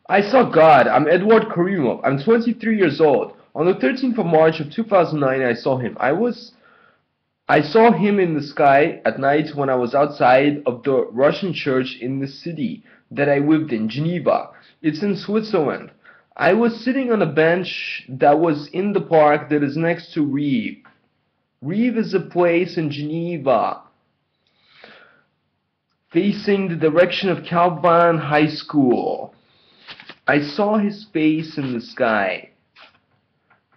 I saw God. I'm Edward Karimov. I'm 23 years old. On the 13th of March of 2009, I saw him. I saw him in the sky at night when I was outside of the Russian church in the city that I lived in, Geneva. It's in Switzerland. I was sitting on a bench that was in the park that is next to Rive. Rive is a place in Geneva facing the direction of Calvin High School. I saw his face in the sky.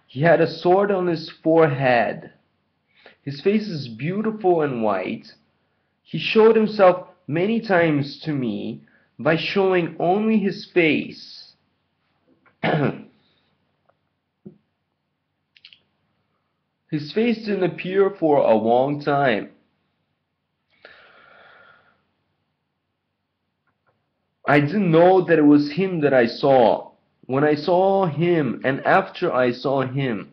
He had a sword on his forehead. His face is beautiful and white. He showed himself many times to me by showing only his face. His face didn't appear for a long time. I didn't know that it was him that I saw. When I saw him and after I saw him,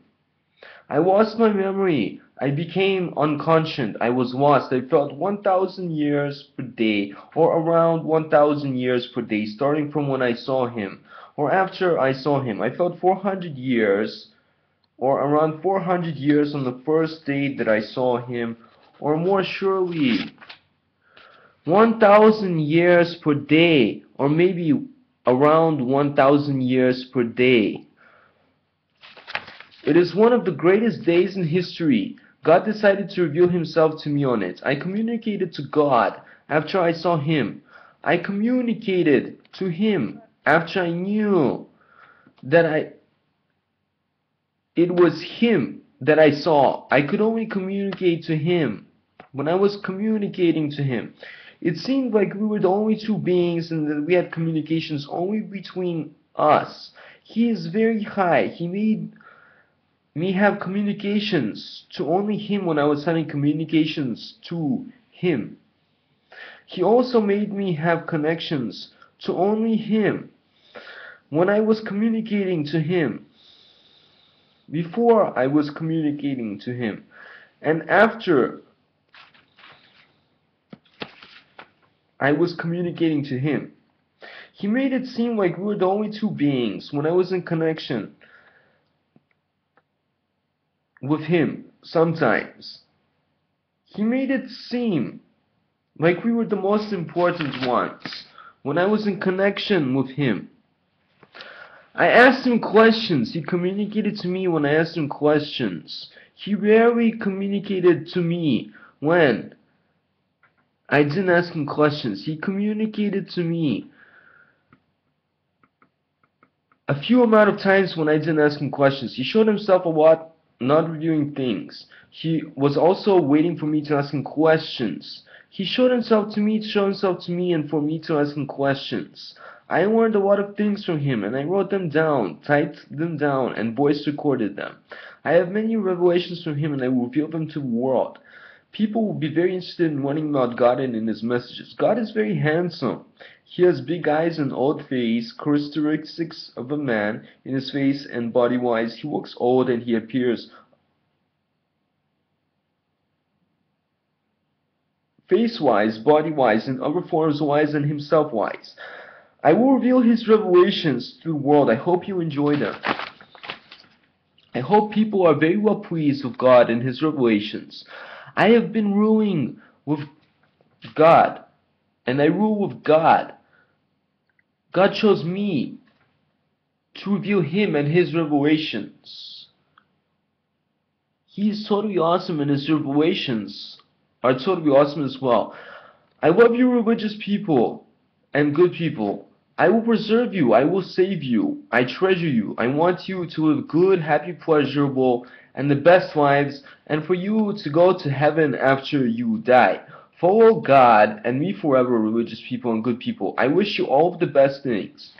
I lost my memory. I became unconscious. I was lost. I felt 1,000 years per day, or around 1,000 years per day, starting from when I saw him, or after I saw him. I felt 400 years, or around 400 years on the first day that I saw him, or more surely 1,000 years per day, or maybe around 1,000 years per day. It is one of the greatest days in history. God decided to reveal himself to me on it. I communicated to God after I saw him. I communicated to him after I knew that it was him that I saw. I could only communicate to him when I was communicating to him. It seemed like we were the only two beings and that we had communications only between us. He is very high. He made me have communications to only him when I was having communications to him. He also made me have connections to only him when I was communicating to him, before I was communicating to him, and after I was communicating to him. He made it seem like we were the only two beings when I was in connection with him sometimes. He made it seem like we were the most important ones when I was in connection with him. I asked him questions. He communicated to me when I asked him questions. He rarely communicated to me when I didn't ask him questions. He communicated to me a few amount of times when I didn't ask him questions. He showed himself a lot, not reviewing things. He was also waiting for me to ask him questions. He showed himself to me, and for me to ask him questions. I learned a lot of things from him, and I wrote them down, typed them down, and voice recorded them. I have many revelations from him, and I will reveal them to the world. People will be very interested in learning about God and in his messages. God is very handsome. He has big eyes and old face, characteristics of a man in his face and body-wise. He looks old and he appears face-wise, body-wise, and other forms-wise and himself-wise. I will reveal his revelations to the world. I hope you enjoy them. I hope people are very well pleased with God and his revelations. I have been ruling with God, and I rule with God. God chose me to reveal him and his revelations. He is totally awesome, and his revelations are totally awesome as well. I love you, religious people and good people. I will preserve you. I will save you. I treasure you. I want you to live good, happy, pleasurable, and the best lives, and for you to go to heaven after you die. Follow God and me forever, religious people and good people. I wish you all of the best things.